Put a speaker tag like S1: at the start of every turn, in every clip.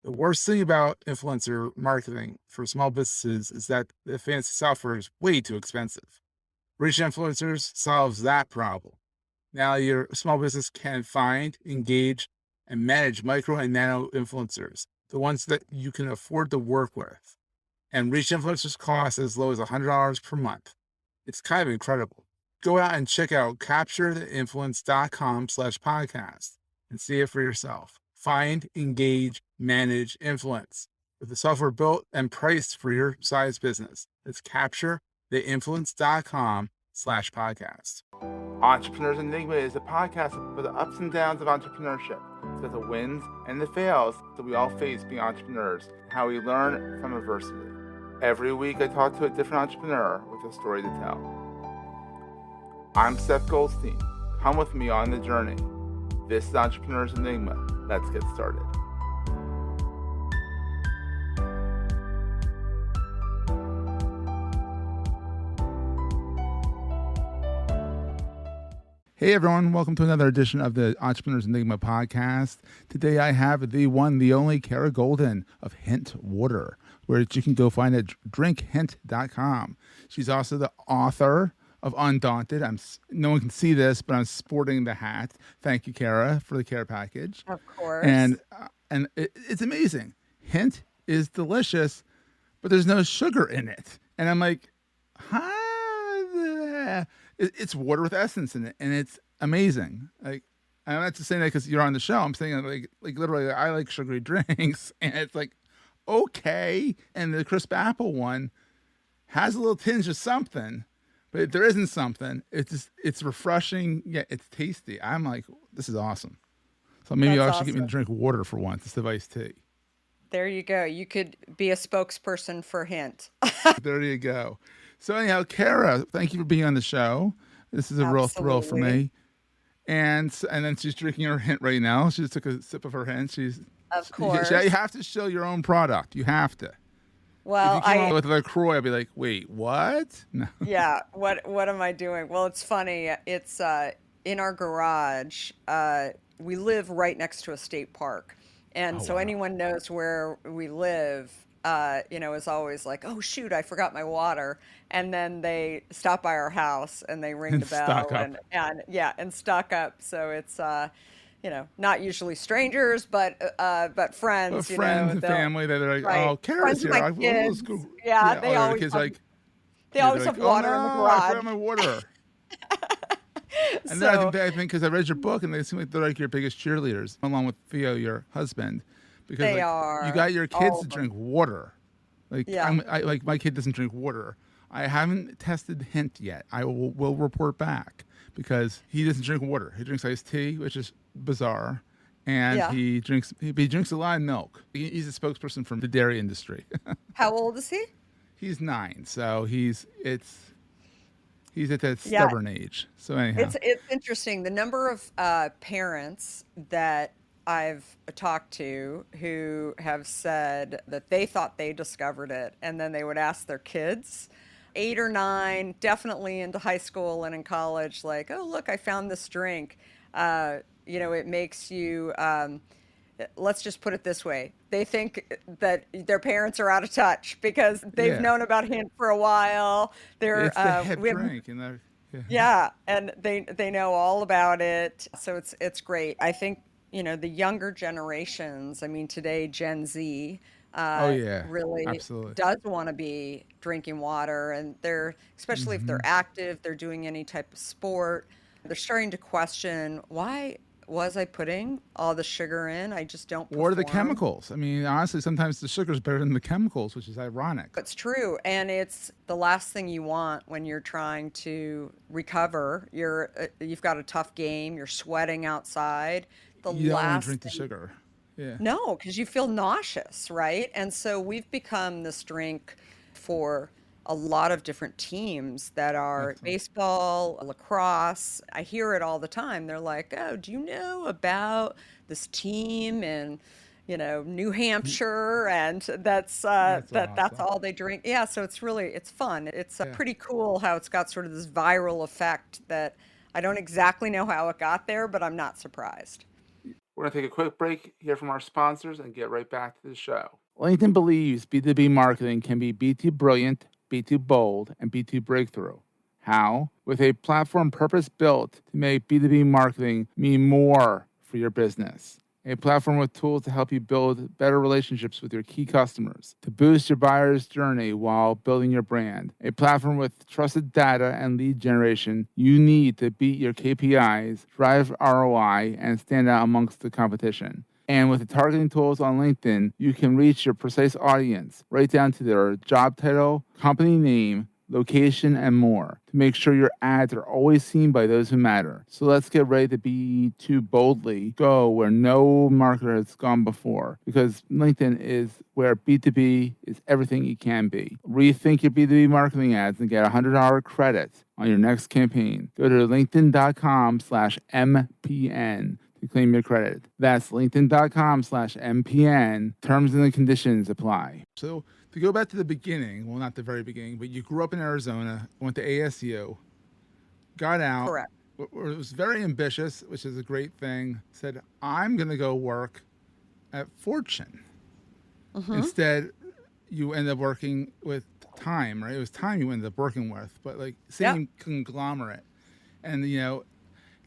S1: The worst thing about influencer marketing for small businesses is that the fancy software is way too expensive. Rich Influencers solves that problem. Now your small business can find, engage, and manage micro and nano influencers, the ones that you can afford to work with. And Reach Influencers cost as low as $100 per month. It's kind of incredible. Go out and check out capturetheinfluence.com/podcast and see it for yourself. Find, engage, manage, influence with the software built and priced for your size business. It's capturetheinfluence.com/podcast. Entrepreneurs Enigma is a podcast for the ups and downs of entrepreneurship. It's got the wins and the fails that we all face being entrepreneurs, and how we learn from adversity. Every week I talk to a different entrepreneur with a story to tell. I'm Seth Goldin. Come with me on the journey. This is Entrepreneurs Enigma. Let's get started. Hey everyone, welcome to another edition of the Entrepreneurs Enigma podcast. Today I have the one, the only Kara Goldin of Hint Water, where you can go find at drinkhint.com. She's also the author of Undaunted. No one can see this, but I'm sporting the hat. Thank you, Kara, for the care package.
S2: Of course.
S1: And it's amazing. Hint is delicious, but there's no sugar in it. And I'm like, huh? It's water with essence in it, and it's amazing. Like, I'm not just saying that because you're on the show. I'm saying like literally, I like sugary drinks, and it's like, okay. And the crisp apple one has a little tinge of something, but if there isn't something, it's refreshing. Yeah, it's tasty. I'm like, this is awesome. So maybe you'll actually get me to drink water for once instead of iced tea.
S2: There you go. You could be a spokesperson for Hint.
S1: There you go. So anyhow, Kara, thank you for being on the show. This is a real thrill for me. And then she's drinking her Hint right now. She just took a sip of her Hint.
S2: Of course.
S1: You have to show your own product. You have to.
S2: Well,
S1: if you came out with LaCroix, I'd be like, wait, what? No.
S2: Yeah. What am I doing? Well, it's funny. It's in our garage. We live right next to a state park. And so anyone knows where we live, is always like, oh, shoot, I forgot my water. And then they stop by our house and they ring the bell and stock up. So it's, not usually strangers, but friends.
S1: But friends and family that are like,
S2: right.
S1: Oh, Kara's here.
S2: Let's go. Yeah, they always have water in the garage.
S1: I forgot my water. And then I think because I read your book and they seem like they're like your biggest cheerleaders, along with Theo, your husband, because
S2: they are.
S1: You got your kids to drink water. Like like my kid doesn't drink water. I haven't tested Hint yet. I will report back because he doesn't drink water. He drinks iced tea, which is bizarre, and he drinks a lot of milk. He's a spokesperson from the dairy industry.
S2: How old is he?
S1: He's 9, so he's at that stubborn age. So anyhow,
S2: it's interesting the number of parents that I've talked to who have said that they thought they discovered it, and then they would ask their kids, 8 or 9, definitely into high school and in college, like, oh look, I found this drink. It makes you. Let's just put it this way. They think that their parents are out of touch because they've known about Hint for a while.
S1: It's the head drink. And
S2: and they know all about it. So it's great. I think, the younger generations, I mean, today, Gen Z, really
S1: absolutely
S2: does want to be drinking water. And especially if they're active, they're doing any type of sport, they're starting to question, why was I putting all the sugar in? I just don't perform.
S1: Or the chemicals. I mean, honestly, sometimes the sugar is better than the chemicals, which is ironic.
S2: It's true. And it's the last thing you want when you're trying to recover. You've got a tough game. You're sweating outside.
S1: You don't want to drink the sugar. Yeah.
S2: No, because you feel nauseous, right? And so we've become this drink for a lot of different teams that are baseball, lacrosse. I hear it all the time. They're like, oh, do you know about this team in, New Hampshire? And that's all they drink. Yeah, so it's fun. It's pretty cool how it's got sort of this viral effect that I don't exactly know how it got there, but I'm not surprised.
S1: We're going to take a quick break, hear from our sponsors, and get right back to the show. LinkedIn believes B2B marketing can be B2 brilliant, B2 bold, and B2 breakthrough. How? With a platform purpose built to make B2B marketing mean more for your business. A platform with tools to help you build better relationships with your key customers, to boost your buyer's journey while building your brand. A platform with trusted data and lead generation you need to beat your KPIs, drive ROI, and stand out amongst the competition. And with the targeting tools on LinkedIn, you can reach your precise audience right down to their job title, company name, location, and more to make sure your ads are always seen by those who matter. So let's get ready to be too boldly go where no marketer has gone before, because LinkedIn is where B2B is everything it can be. Rethink your B2B marketing ads and get $100 credit on your next campaign. Go to linkedin.com/MPN to claim your credit. That's linkedin.com/MPN. Terms and conditions apply. So to go back to the beginning, well, not the very beginning, but you grew up in Arizona, went to ASU, got out.
S2: Correct.
S1: Was very ambitious, which is a great thing. Said, I'm going to go work at Fortune. Mm-hmm. Instead, you end up working with Time, right? It was Time you ended up working with, but like same conglomerate. And, you know,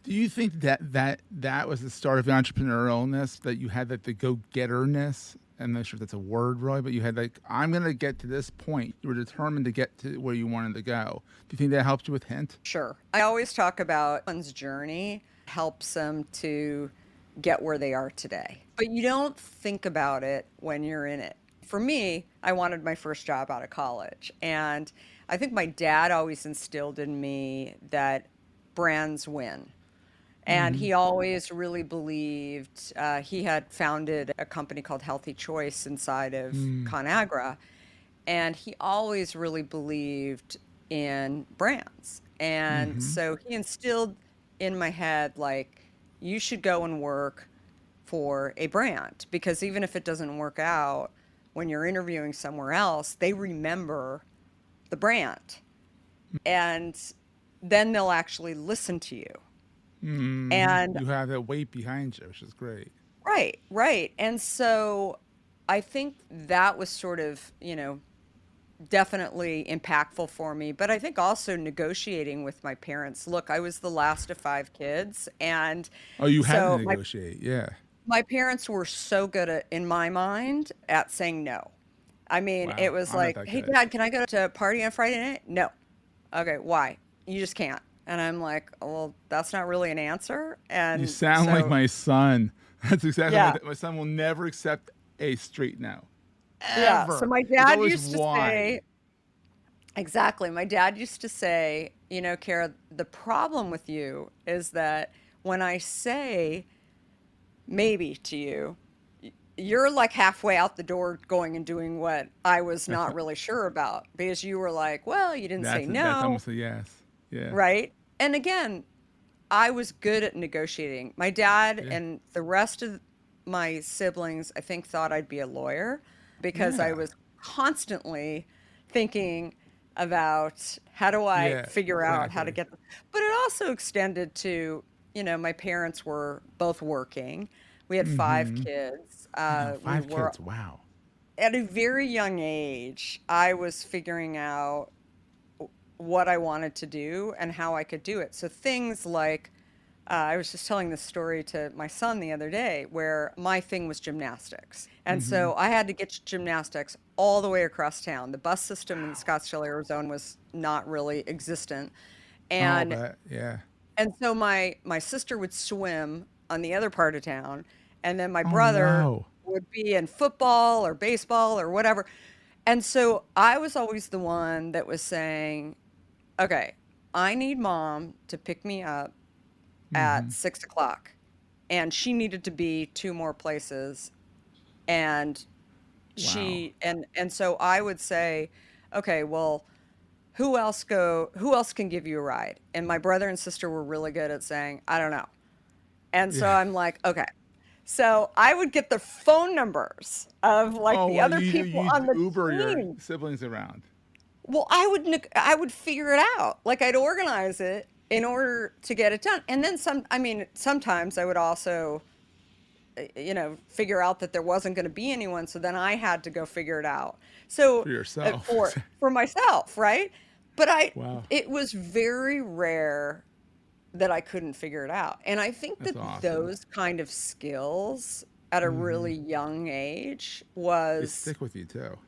S1: do you think that was the start of your entrepreneurialness, that you had that the go-getterness? I'm not sure if that's a word, Roy, but you had like, I'm going to get to this point. You were determined to get to where you wanted to go. Do you think that helped you with Hint?
S2: Sure. I always talk about one's journey helps them to get where they are today. But you don't think about it when you're in it. For me, I wanted my first job out of college. And I think my dad always instilled in me that brands win. And he always really believed, he had founded a company called Healthy Choice inside of ConAgra. And he always really believed in brands. And so he instilled in my head, like, you should go and work for a brand, because even if it doesn't work out when you're interviewing somewhere else, they remember the brand. And then they'll actually listen to you. And
S1: you have that weight behind you, which is great.
S2: Right. And so I think that was sort of, definitely impactful for me. But I think also negotiating with my parents. Look, I was the last of 5 kids. And
S1: you had
S2: so
S1: to negotiate, yeah.
S2: My parents were so good at, in my mind, at saying no. I mean,
S1: Wow,
S2: it was
S1: I'm not
S2: like,
S1: that
S2: hey,
S1: good.
S2: Dad, can I go to a party on Friday night? No. Okay, why? You just can't. And I'm like, well, that's not really an answer. And
S1: You sound like my son. That's exactly my son will never accept a straight no.
S2: Yeah.
S1: Ever.
S2: So my
S1: It's
S2: dad
S1: always
S2: used to
S1: why.
S2: say, exactly. My dad used to say, Kara, the problem with you is that when I say maybe to you, you're like halfway out the door going and doing what I was not really sure about, because you were like, well, you didn't say
S1: That's
S2: no.
S1: almost a yes. Yeah.
S2: Right. And again, I was good at negotiating. My dad and the rest of my siblings, I think, thought I'd be a lawyer, because I was constantly thinking about how do I figure out how to get them. But it also extended to, my parents were both working. We had 5 kids.
S1: Wow,
S2: We
S1: 5
S2: were
S1: kids. Wow.
S2: at a very young age, I was figuring out what I wanted to do and how I could do it. So things like, I was just telling this story to my son the other day, where my thing was gymnastics. And so I had to get gymnastics all the way across town. The bus system in Scottsdale, Arizona was not really existent. And
S1: yeah.
S2: and so my sister would swim on the other part of town, and then my
S1: Oh
S2: brother
S1: no.
S2: would be in football or baseball or whatever. And so I was always the one that was saying, okay, I need mom to pick me up at 6 o'clock. And she needed to be 2 more places. And and so I would say, okay, well, who else can give you a ride? And my brother and sister were really good at saying, I don't know. And so I'm like, okay. So I would get the phone numbers of like the other people on the
S1: Uber your
S2: team.
S1: siblings around.
S2: Well, I would figure it out. Like, I'd organize it in order to get it done. And then sometimes I would also figure out that there wasn't going to be anyone. So then I had to go figure it out. So
S1: For yourself.
S2: for myself, right? But
S1: Wow.
S2: it was very rare that I couldn't figure it out. And I think
S1: That's
S2: that
S1: awesome.
S2: those kind of skills at a
S1: Hmm.
S2: really young age
S1: They
S2: was,
S1: stick with you too.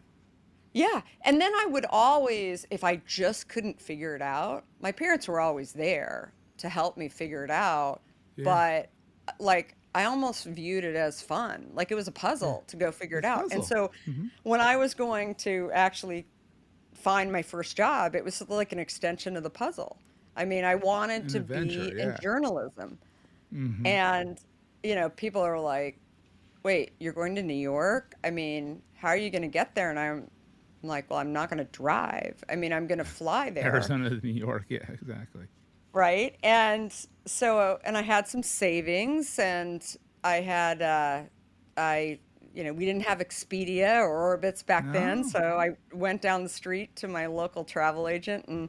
S2: yeah. And then I would always, if I just couldn't figure it out, my parents were always there to help me figure it out.
S1: Yeah.
S2: But like, I almost viewed it as fun. Like it was a
S1: Yeah.
S2: puzzle to go figure it
S1: It's a
S2: out. And
S1: puzzle.
S2: so
S1: Hmm.
S2: when I was going to actually find my first job, it was like an extension of the puzzle. I mean, I wanted
S1: An
S2: to be
S1: adventure.
S2: in
S1: Yeah.
S2: journalism.
S1: Hmm.
S2: And, people are like, wait, you're going to New York? I mean, how are you going to get there? And I'm like, well, I'm not going to drive. I mean, I'm going to fly there.
S1: Arizona to New York. Yeah, exactly.
S2: Right. And so, and I had some savings and I had, I, we didn't have Expedia or Orbitz back then.
S1: No.
S2: So I went down the street to my local travel agent. And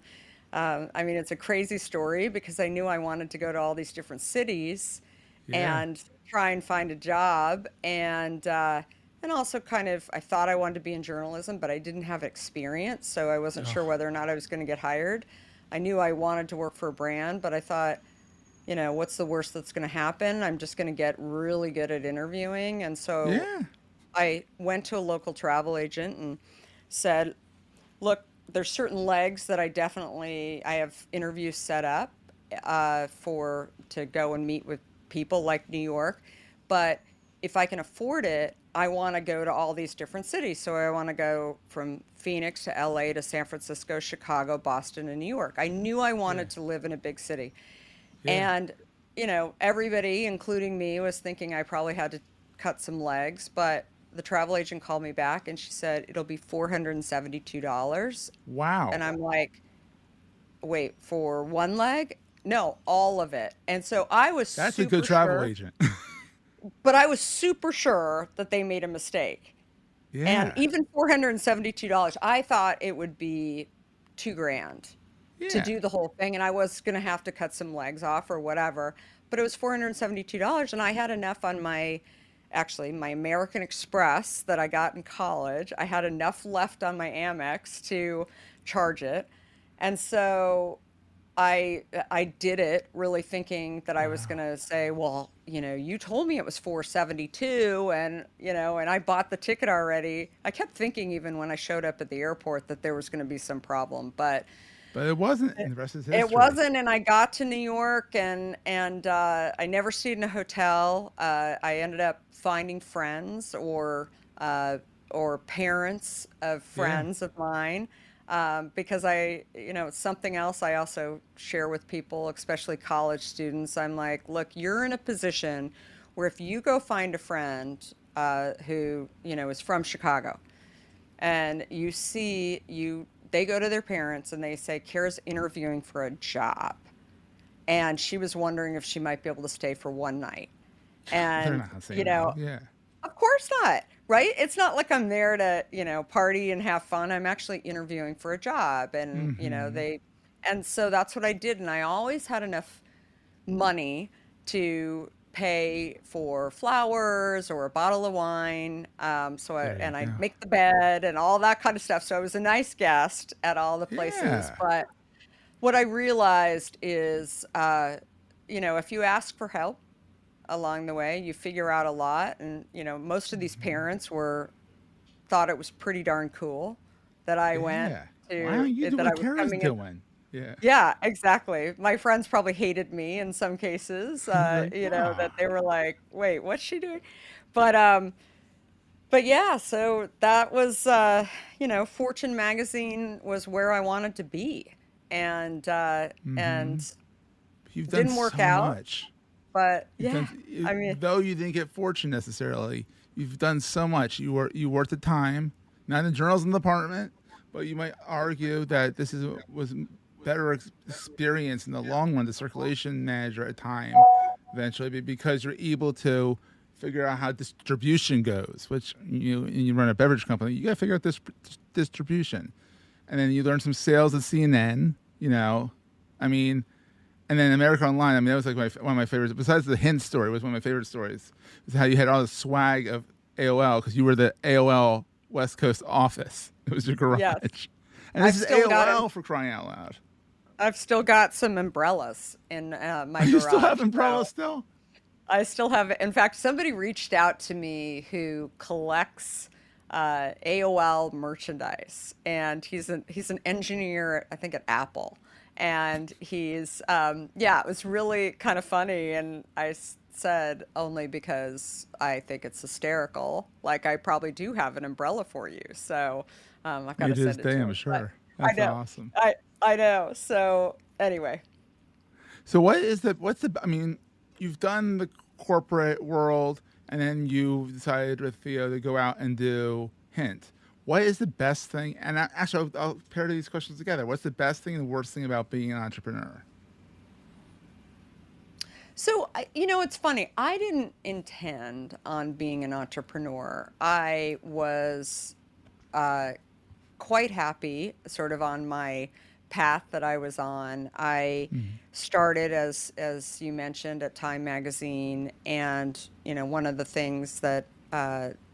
S2: I mean, it's a crazy story because I knew I wanted to go to all these different cities
S1: Yeah.
S2: and try and find a job. And also kind of, I thought I wanted to be in journalism, but I didn't have experience. So I wasn't
S1: Oh,
S2: sure whether or not I was going to get hired. I knew I wanted to work for a brand, but I thought, what's the worst that's going to happen? I'm just going to get really good at interviewing. And so
S1: yeah.
S2: I went to a local travel agent and said, look, there's certain legs that I have interviews set up for to go and meet with people like New York, but if I can afford it, I want to go to all these different cities. So I want to go from Phoenix to LA to San Francisco, Chicago, Boston, and New York. I knew I
S1: Yeah.
S2: wanted to live in a big city.
S1: Yeah.
S2: And, everybody, including me, was thinking I probably had to cut some legs, but the travel agent called me back and she said, it'll be $472.
S1: Wow.
S2: And I'm like, wait, for one leg? No, all of it. And so I was
S1: That's a good
S2: super
S1: travel
S2: sure,
S1: agent.
S2: but I was super sure that they made a mistake. And
S1: Yeah.
S2: even $472, I thought it would be 2 grand to
S1: Yeah.
S2: do the whole thing. And I was going to have to cut some legs off or whatever. But it was $472. And I had enough on actually, my American Express that I got in college. I had enough left on my Amex to charge it. And so I did it really thinking that I was
S1: Wow.
S2: gonna say, well, you told me it was 472 and and I bought the ticket already. I kept thinking even when I showed up at the airport that there was gonna be some problem, but
S1: But it wasn't,
S2: it,
S1: and the rest is
S2: it
S1: history.
S2: wasn't. And I got to New York and I never stayed in a hotel. I ended up finding friends or parents of
S1: Yeah.
S2: friends of mine because it's something else I also share with people, especially college students. I'm like, look, you're in a position where if you go find a friend who, is from Chicago and they go to their parents and they say, Kara's interviewing for a job. And she was wondering if she might be able to stay for one night.
S1: They're
S2: And,
S1: not gonna say no. Yeah.
S2: of course not, right? It's not like I'm there to, party and have fun. I'm actually interviewing for a job. And,
S1: Hmm.
S2: and so that's what I did. And I always had enough money to pay for flowers or a bottle of wine.
S1: There you
S2: And
S1: go.
S2: I'd make the bed and all that kind of stuff. So I was a nice guest at all the places.
S1: Yeah.
S2: But what I realized is, if you ask for help along the way, you figure out a lot. And, most of these
S1: Hmm.
S2: parents thought it was pretty darn cool that I went
S1: Yeah. Why
S2: to,
S1: don't you do
S2: that I
S1: what
S2: was
S1: Kara's
S2: coming in.
S1: doing? Yeah.
S2: Yeah, exactly. My friends probably hated me in some cases,
S1: Like,
S2: that
S1: ah,
S2: they were like, "Wait, what's she doing?" But yeah, so that was Fortune magazine was where I wanted to be. And
S1: mm-hmm. You've done
S2: didn't work
S1: so
S2: out,
S1: much.
S2: but
S1: You've
S2: yeah.
S1: done,
S2: I mean,
S1: though you didn't get fortune necessarily. You've done so much. You worked the time, not in the journalism department, but you might argue that was better experience in the long run. The circulation manager at time, eventually, because you're able to figure out how distribution goes. Which you run a beverage company, you got to figure out this distribution, and then you learn some sales at CNN. I mean, And then America Online, I mean, that was like one of my favorites. Besides the hint story, was one of my favorite stories. Is how you had all the swag of AOL because you were the AOL West Coast office. It was your
S2: Yes.
S1: garage, and this
S2: I've
S1: is
S2: still got 'em.
S1: AOL for crying out loud.
S2: I've still got some umbrellas in my
S1: You still have
S2: garage.
S1: umbrellas
S2: So
S1: still?
S2: I still have, in fact, somebody reached out to me who collects AOL merchandise, and he's an engineer, I think, at Apple, and yeah, it was really kind of funny, and said only because I think it's hysterical. Like I probably do have an umbrella for you, so I've got
S1: You
S2: to
S1: to this
S2: send it
S1: day,
S2: to
S1: I'm
S2: him. But
S1: sure.
S2: I
S1: That's
S2: know,
S1: awesome.
S2: I know. So anyway.
S1: So what's the I mean, you've done the corporate world and then you decided with Theo to go out and do Hint. What is the best thing? And actually, I'll pair these questions together. What's the best thing and the worst thing about being an entrepreneur?
S2: So, it's funny. I didn't intend on being an entrepreneur. I was uh, quite happy, sort of on my path that I was on. I
S1: Mm-hmm.
S2: started as you mentioned at Time Magazine, and one of the things that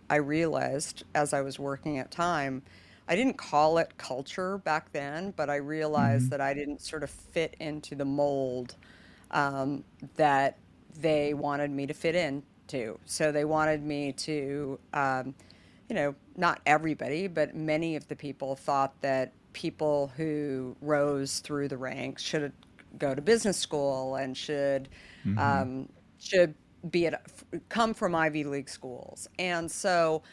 S2: I realized as I was working at Time, I didn't call it culture back then, but I
S1: Mm-hmm.
S2: realized that I didn't sort of fit into the mold um, that they wanted me to fit into. So they wanted me to, not everybody, but many of the people thought that people who rose through the ranks should go to business school and
S1: Mm-hmm.
S2: should be come from Ivy League schools. And so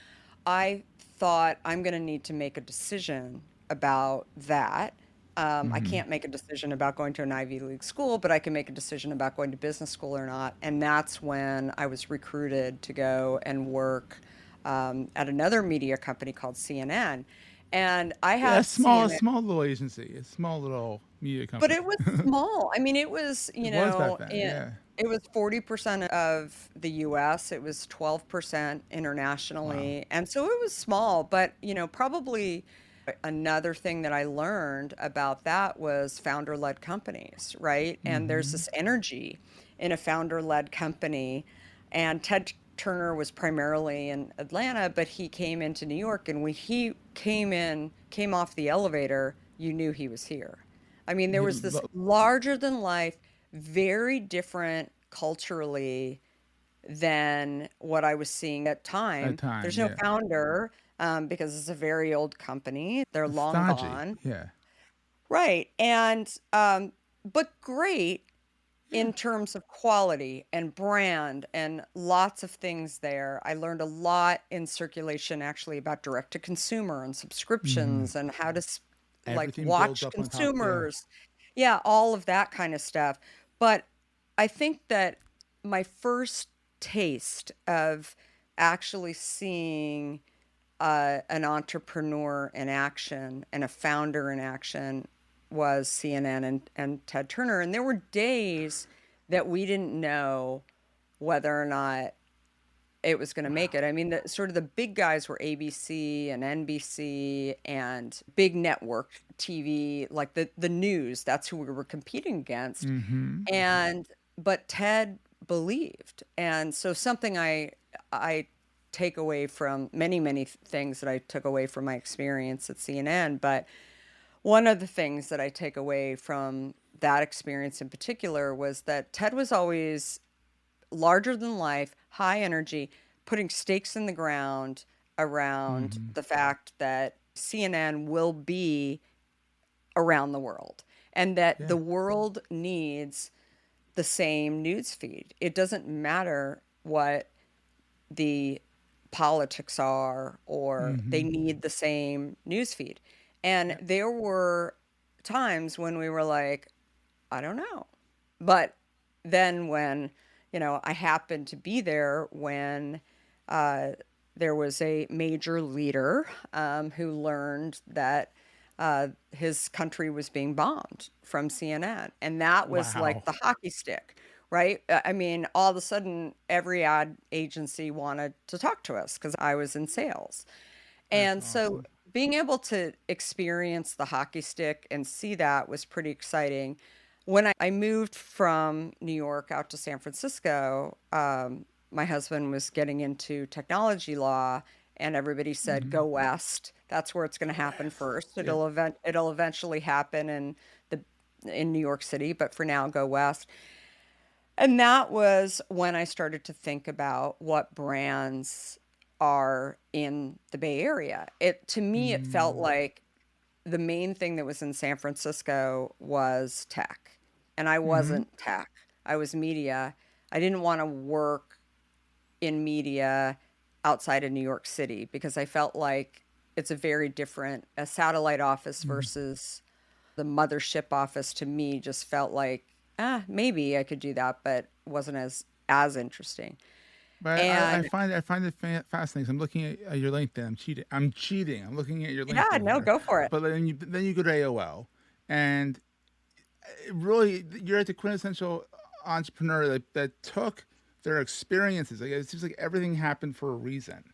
S2: I thought I'm going to need to make a decision about that. I
S1: Mm-hmm.
S2: can't make a decision about going to an Ivy League school, but I can make a decision about going to business school or not. And that's when I was recruited to go and work at another media company called CNN. And I
S1: Yeah,
S2: had
S1: small,
S2: CNN,
S1: small little agency, a small little media
S2: but
S1: company.
S2: it was small. I mean, it was,
S1: It was back then. Yeah.
S2: it was 40% of the US, it was 12%
S1: Wow.
S2: internationally. And so it was small, but, probably another thing that I learned about that was founder-led companies, right? And there's
S1: Mm-hmm.
S2: this energy in a founder-led company. And Ted Turner was primarily in Atlanta, but he came into New York, and when he came off the elevator, you knew he was here. I mean, there
S1: He
S2: was this
S1: lo-
S2: larger than life, very different culturally than what I was seeing at
S1: at
S2: Time.
S1: time.
S2: There's no
S1: Yeah.
S2: founder because it's a very old company. They're long
S1: Stodgy.
S2: gone.
S1: Yeah.
S2: Right. And but great
S1: Yeah.
S2: in terms of quality and brand and lots of things there. I learned a lot in circulation actually about direct to consumer and
S1: Mm-hmm.
S2: subscriptions and how to like
S1: Everything builds
S2: watch
S1: up on top. Yeah.
S2: consumers. Yeah, all of that kind of stuff. But I think that my first taste of actually seeing an entrepreneur in action and a founder in action was CNN and Ted Turner. And there were days that we didn't know whether or not it was going to make
S1: Wow.
S2: it. I mean, sort of the big guys were ABC and NBC and big network TV, like the news. That's who we were competing against.
S1: Mm-hmm.
S2: And but Ted believed, and so something I take away from many things that I took away from my experience at CNN, but one of the things that I take away from that experience in particular was that Ted was always larger than life, high energy, putting stakes in the ground around
S1: Mm-hmm.
S2: the fact that CNN will be around the world and that
S1: Yeah.
S2: the world needs the same news feed. It doesn't matter what the politics are, or they
S1: Mm-hmm.
S2: need the same news feed. And
S1: Yeah.
S2: there were times when we were like, I don't know. But then when, I happened to be there when uh, there was a major leader who learned that his country was being bombed from CNN. And that was like
S1: Wow.
S2: the hockey stick, right? I mean, all of a sudden, every ad agency wanted to talk to us because I was in sales.
S1: That's
S2: And so
S1: awesome.
S2: being able to experience the hockey stick and see that was pretty exciting. When I moved from New York out to San Francisco, my husband was getting into technology law, and everybody said,
S1: Hmm.
S2: "Go west. That's where it's going to happen first.
S1: Yeah.
S2: It'll eventually happen the in New York City, but for now, go west." And that was when I started to think about what brands are in the Bay Area. It to me, it felt
S1: Mm,
S2: like the main thing that was in San Francisco was tech, and I
S1: hmm.
S2: wasn't tech. I was media. I didn't want to work in media outside of New York City because I felt like it's a very different a satellite office versus the mothership office to me just felt like, maybe I could do that, but wasn't as interesting.
S1: But I
S2: And
S1: find it fascinating. I'm looking at your LinkedIn. I'm cheating. I'm cheating. I'm looking at your
S2: yeah,
S1: LinkedIn
S2: no,
S1: here.
S2: go for it.
S1: But then you go to AOL, and really you're at the quintessential entrepreneur that took their experiences. Like it seems like everything happened for a reason.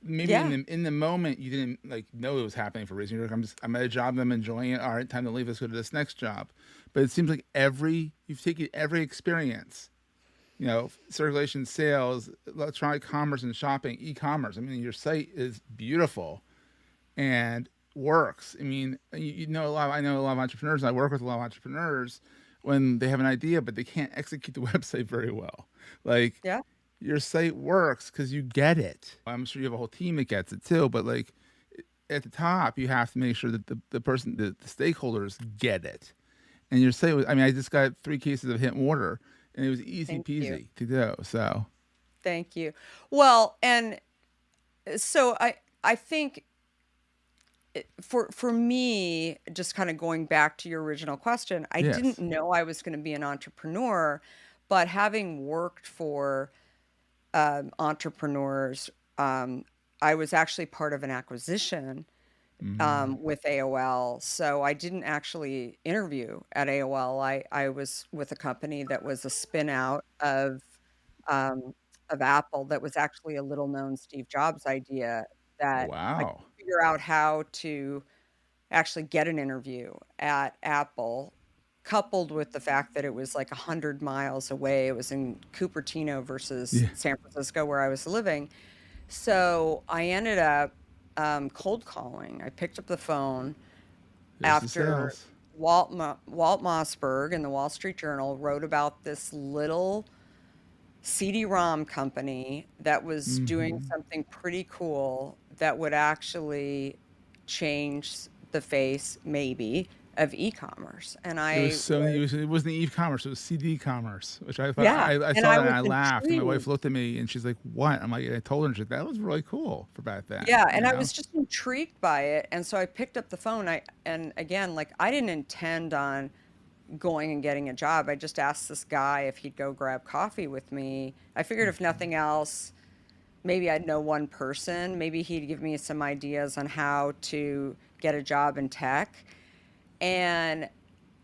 S1: Maybe
S2: Yeah,
S1: in the moment you didn't like know it was happening for a reason. You're like, I'm at a job, I'm enjoying it. All right, time to leave. Let's go to this next job. But it seems like you've taken every experience, circulation, sales, electronic commerce, and shopping, e-commerce. I mean, your site is beautiful and works. I mean, you know a lot. I know a lot of entrepreneurs. I work with a lot of entrepreneurs when they have an idea, but they can't execute the website very well. Like
S2: yeah.
S1: your site works because you get it. I'm sure you have a whole team that gets it too, but like at the top, you have to make sure that the stakeholders get it. And your site was, I mean, I just got 3 cases of hit water and it was easy
S2: Thank you.
S1: peasy to do. So,
S2: Thank you. Well, and so I think for me, just kind of going back to your original question, I didn't
S1: yes.
S2: know I was going to be an entrepreneur, but having worked for entrepreneurs, I was actually part of an acquisition
S1: Mm.
S2: with AOL. So I didn't actually interview at AOL. I was with a company that was a spin out um, of Apple that was actually a little known Steve Jobs idea
S1: Oh,
S2: that I could
S1: wow.
S2: figure out how to actually get an interview at Apple, coupled with the fact that it was like 100 miles away. It was in Cupertino versus
S1: Yeah.
S2: San Francisco where I was living. So I ended up cold calling. I picked up the phone
S1: There's the
S2: after
S1: sales.
S2: Walt Mossberg in the Wall Street Journal wrote about this little CD-ROM company that was doing
S1: Hmm.
S2: something pretty cool that would actually change the face, maybe, of e-commerce. And
S1: It was
S2: I
S1: so
S2: was,
S1: it wasn't e-commerce, it was CD commerce, which I thought
S2: yeah,
S1: I
S2: and
S1: saw
S2: I
S1: that and
S2: was
S1: I laughed. And my wife
S2: intrigued.
S1: looked at me and she's like, "What?" I'm like, and I told her, and she's like, "That was really cool for back then,"
S2: Yeah,
S1: you
S2: and I
S1: know.
S2: was just intrigued by it. And so I picked up the phone. And again, like I didn't intend on going and getting a job. I just asked this guy if he'd go grab coffee with me. I figured if nothing else, maybe I'd know one person. Maybe he'd give me some ideas on how to get a job in tech. And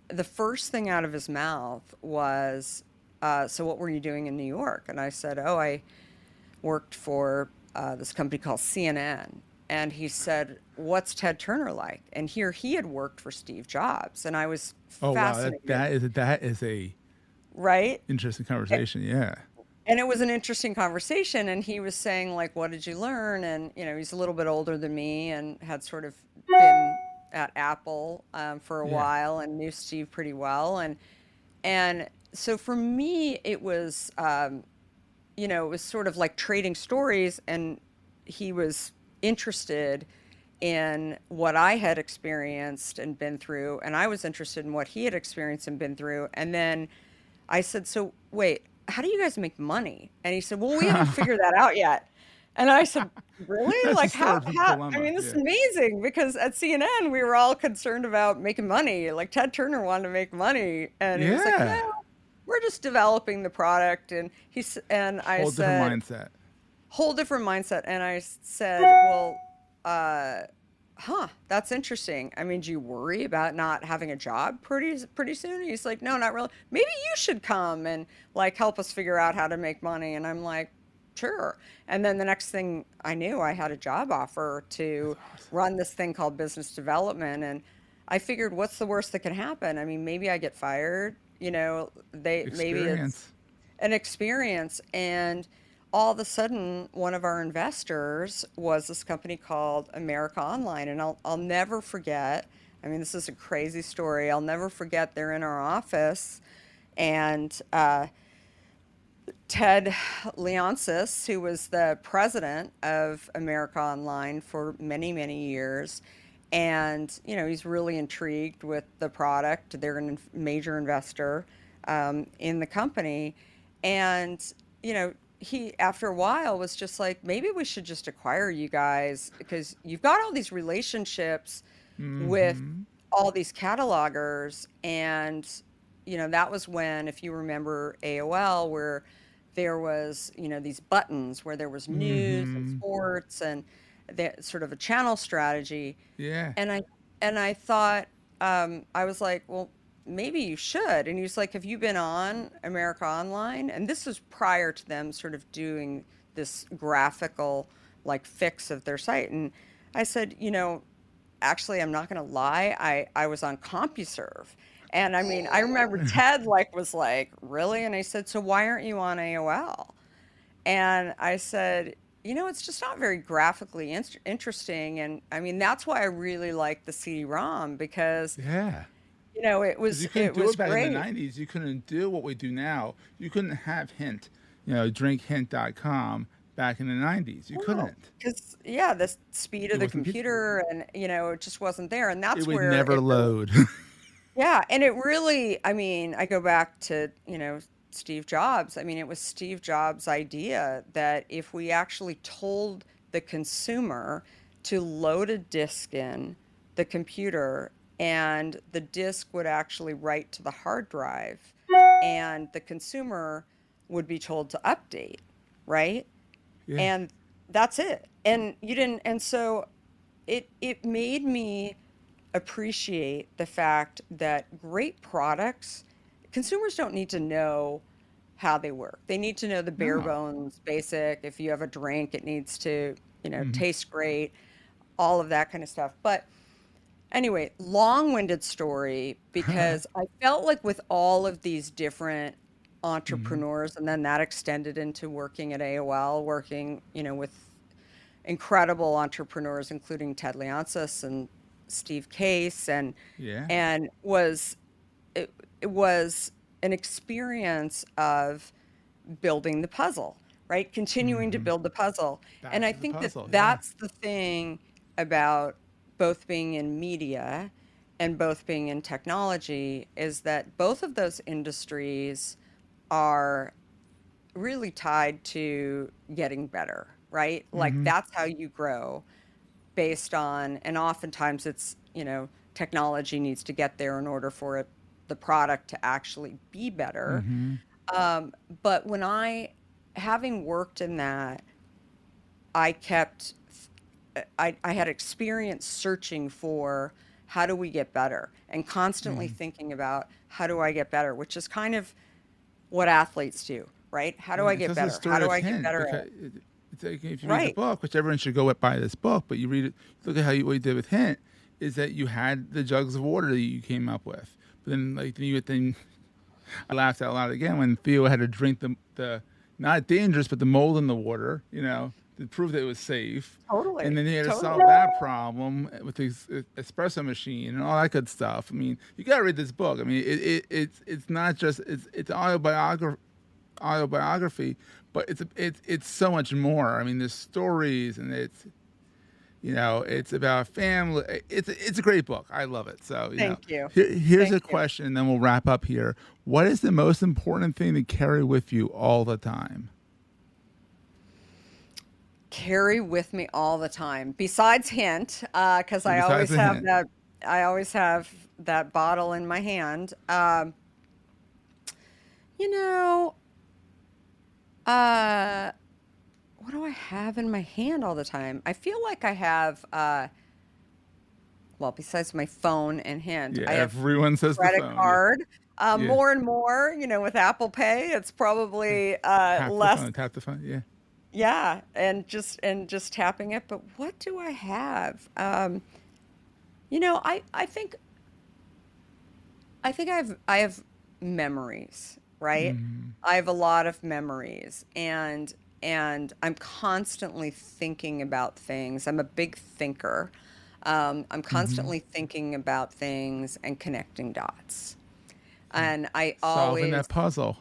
S2: the first thing out of his mouth was, "So what were you doing in New York?" And I said, "Oh, I worked for this company called CNN." And he said, "What's Ted Turner like?" And here he had worked for Steve Jobs. And I was
S1: Oh wow,
S2: fascinated,
S1: that is a
S2: right?
S1: interesting conversation. Yeah.
S2: And it was an interesting conversation, and he was saying, like, "What did you learn?" And, he's a little bit older than me and had sort of been at Apple, for a
S1: Yeah.
S2: while and knew Steve pretty well, and so for me, it was sort of like trading stories, and he was interested in what I had experienced and been through, and I was interested in what he had experienced and been through. And then I said, "So wait, how do you guys make money?" And he said, "Well, we haven't figured that out yet." And I said, "Really?
S1: That's the
S2: Like
S1: sort of
S2: I
S1: dilemma.
S2: mean, this is
S1: Yeah.
S2: amazing because at CNN we were all concerned about making money. Like Ted Turner wanted to make money." And he was like, "No,
S1: Yeah.
S2: we're just developing the product." And I
S1: Whole different
S2: said,
S1: mindset.
S2: whole different mindset. And I said, "Well, uh, that's interesting. I mean, do you worry about not having a job pretty soon?" He's like, "No, not really. Maybe you should come and like help us figure out how to make money." And I'm like, "Sure." And then the next thing I knew, I had a job offer
S1: That's
S2: to
S1: awesome.
S2: run this thing called business development. And I figured, what's the worst that can happen? I mean, maybe I get fired, maybe it's
S1: Experience.
S2: an experience. And all of a sudden, one of our investors was this company called America Online. And I'll never forget. I mean, this is a crazy story. I'll never forget. They're in our office, and Ted Leonsis, who was the president of America Online for many, many years. And, he's really intrigued with the product. They're a major investor in the company. And, he, after a while, was just like, maybe we should just acquire you guys because you've got all these relationships with
S1: Mm-hmm.
S2: all these catalogers. And, that was when, if you remember AOL, where there was, these buttons where there was news and
S1: Mm-hmm.
S2: sports and that sort of a channel strategy.
S1: Yeah.
S2: And I thought, I was like, well, maybe you should. And he's like, have you been on America Online? And this was prior to them sort of doing this graphical like fix of their site. And I said, actually, I'm not going to lie. I was on CompuServe. And I mean, I remember Ted was like, really? And I said, so why aren't you on AOL? And I said, it's just not very graphically interesting. And I mean, that's why I really like the CD-ROM because,
S1: Yeah.
S2: it
S1: Because
S2: was
S1: you couldn't
S2: it
S1: do
S2: was
S1: it back in the
S2: great.
S1: 90s. You couldn't do what we do now. You couldn't have Hint, drinkhint.com back in the 90s. You
S2: No,
S1: couldn't.
S2: because yeah, the speed
S1: It
S2: of the
S1: wasn't pizza.
S2: computer and it just wasn't there. And
S1: It
S2: that's
S1: would
S2: where
S1: never
S2: it really.
S1: load.
S2: Yeah, and it really, I mean, I go back to, Steve Jobs. I mean, it was Steve Jobs' idea that if we actually told the consumer to load a disk in the computer and the disk would actually write to the hard drive and the consumer would be told to update, right?
S1: Yeah.
S2: And that's it. And you didn't, and so it made me appreciate the fact that great products, consumers don't need to know how they work. They need to know the bare
S1: No.
S2: bones, basic. If you have a drink, it needs to,
S1: Hmm.
S2: taste great, all of that kind of stuff. But anyway, long-winded story because I felt like with all of these different
S1: Hmm.
S2: entrepreneurs, and then that extended into working at AOL, working, with incredible entrepreneurs, including Ted Leonsis and Steve Case, and
S1: Yeah.
S2: and was it was an experience of building the puzzle, right? Continuing to
S1: Hmm.
S2: build the puzzle. And
S1: Back
S2: I
S1: to the
S2: think that
S1: puzzle. Yeah.
S2: that's the thing about both being in media and both being in technology is that both of those industries are really tied to getting better, right? Like
S1: Hmm.
S2: that's how you grow based on, and oftentimes it's, technology needs to get there in order for the product to actually be better.
S1: Hmm.
S2: Um, but having worked in that, I kept, I had experience searching for how do we get better and constantly
S1: Hmm.
S2: thinking about how do I get better, which is kind of what athletes do, right? How do I
S1: It's
S2: get
S1: also the
S2: better? How
S1: story
S2: do
S1: of
S2: I get
S1: Hint
S2: better
S1: because
S2: at?
S1: it's like if you read the
S2: Right.
S1: book, which everyone should go buy this book, but you read it, look at what you did with Hint, is that you had the jugs of water that you came up with. But then, then I laughed out loud again when Theo had to drink the not dangerous, but the mold in the water, to prove that it was safe. And
S2: Totally.
S1: then he had to
S2: Totally.
S1: solve that problem with his espresso machine and all that good stuff. I mean, you got to read this book. I mean, it's not just it's autobiography, but it's so much more. I mean, there's stories and it's about family. It's a great book. I love it. So
S2: Thank you.
S1: here's
S2: Thank
S1: a
S2: you.
S1: question, and then we'll wrap up here. What is the most important thing to carry with you all the time?
S2: Carry with me all the time. Besides Hint, because
S1: Besides the hint.
S2: I always have that bottle in my hand. You know, uh, what do I have in my hand all the time? I feel like I have, well, besides my phone and Hint,
S1: Yeah,
S2: I have
S1: everyone says the
S2: credit
S1: phone. Yeah,
S2: card.
S1: yeah.
S2: More and more, with Apple Pay, it's
S1: Yeah.
S2: probably
S1: Tap the
S2: less.
S1: phone. Tap the phone. Yeah.
S2: Yeah, and just tapping it. But what do I have? I think. I think I have memories, right?
S1: Mm,
S2: I have a lot of memories, and I'm constantly thinking about things. I'm a big thinker. I'm
S1: mm-hmm.
S2: constantly thinking about things and connecting dots. And I
S1: Solving
S2: always
S1: that puzzle.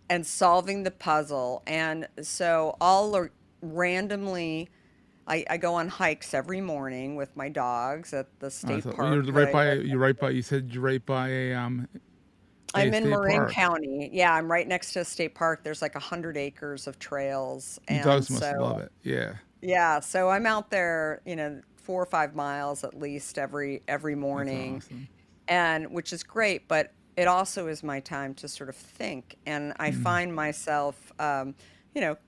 S2: and solving the puzzle. And so randomly, I go on hikes every morning with my dogs at the state
S1: So
S2: park that I live.
S1: you said you're right by a
S2: I'm in
S1: state
S2: Marin
S1: park.
S2: County. Yeah, I'm right next to a state park. There's like 100 acres of trails.
S1: The
S2: And
S1: dogs must
S2: so,
S1: love it. Yeah,
S2: yeah, so I'm out there, 4 or 5 miles at least every
S1: that's
S2: morning,
S1: awesome.
S2: and which is great, but it also is my time to sort of think. And I
S1: Mm,
S2: find myself,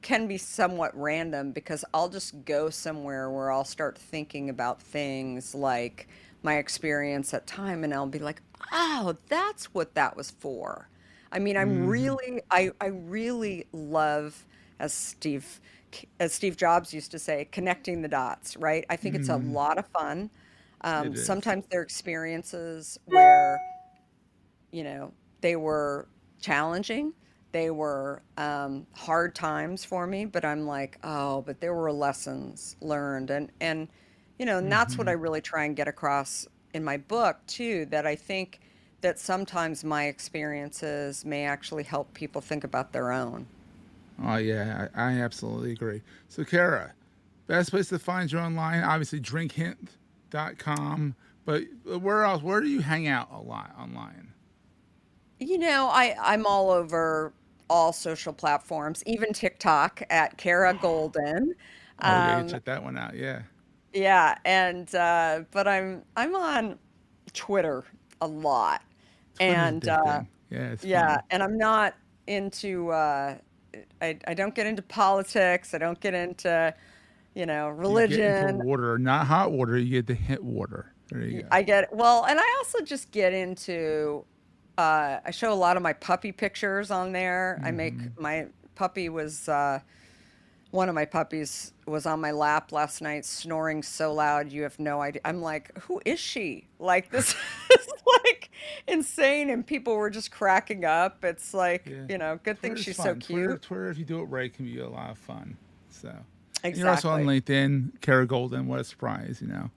S2: can be somewhat random because I'll just go somewhere where I'll start thinking about things like my experience at time, and I'll be like, oh, that's what that was for. I mean,
S1: mm-hmm.
S2: I really love, as Steve Jobs used to say, connecting the dots, right? I think it's a
S1: Mm,
S2: lot of fun.
S1: it is.
S2: Sometimes there are experiences where, they were challenging. They were hard times for me, but I'm like, oh, but there were lessons learned, and that's what
S1: Mm-hmm.
S2: I really try and get across in my book too. That I think that sometimes my experiences may actually help people think about their own.
S1: Oh yeah, I absolutely agree. So Kara, best place to find you online, obviously drinkhint.com. But where else? Where do you hang out a lot online?
S2: I'm all over all social platforms, even TikTok at Kara Goldin.
S1: Oh, we gotta
S2: Um,
S1: check that one out. Yeah,
S2: yeah, and but I'm on Twitter a lot,
S1: Twitter's
S2: and
S1: addicting. Yeah, it's
S2: yeah,
S1: fun.
S2: and I'm not into. I don't get into politics. I don't get into
S1: You get into
S2: religion.
S1: water, not hot water. You get the hit water. There you go.
S2: I get well, and I also just get into. I show a lot of my puppy pictures on there. I make
S1: Mm-hmm.
S2: my puppy was one of my puppies was on my lap last night, snoring so loud you have no idea. I'm like, who is she? Like this is like insane, and people were just cracking up. It's like,
S1: Yeah,
S2: good thing
S1: Twitter's
S2: she's so
S1: fun.
S2: cute.
S1: Twitter, if you do it right, can be a lot of fun. So, and you're also on
S2: Exactly.
S1: LinkedIn, Kara Golden. What a surprise, you know.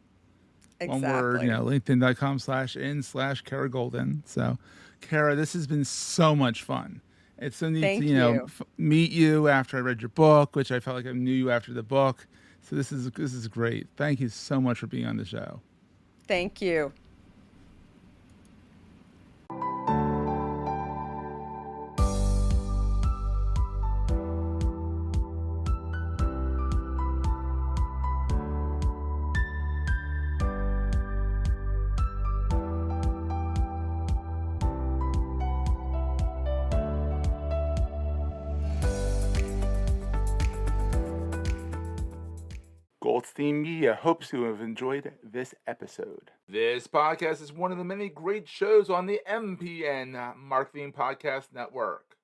S1: One word,
S2: Exactly.
S1: linkedin.com/in/Kara Golden. So, Kara, this has been so much fun. It's so neat to,
S2: Thank you.
S1: meet you after I read your book, which I felt like I knew you after the book. So this is great. Thank you so much for being on the show.
S2: Thank you.
S1: Goldstein Media hopes you have enjoyed this episode. This podcast is one of the many great shows on the MPN Marketing Podcast Network.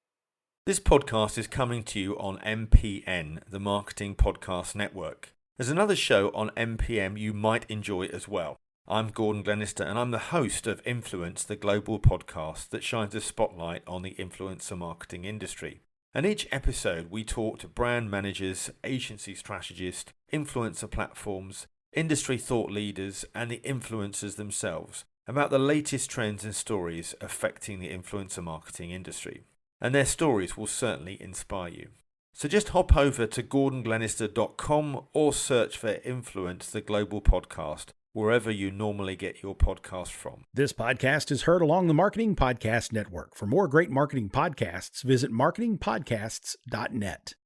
S3: This podcast is coming to you on MPN, the Marketing Podcast Network. There's another show on MPM you might enjoy as well. I'm Gordon Glenister, and I'm the host of Influence, the global podcast that shines a spotlight on the influencer marketing industry. And each episode we talk to brand managers, agency strategists, influencer platforms, industry thought leaders, and the influencers themselves about the latest trends and stories affecting the influencer marketing industry. And their stories will certainly inspire you. So just hop over to gordonglenister.com or search for Influence, the global podcast, wherever you normally get your podcast from.
S4: This podcast is heard along the Marketing Podcast Network. For more great marketing podcasts, visit marketingpodcasts.net.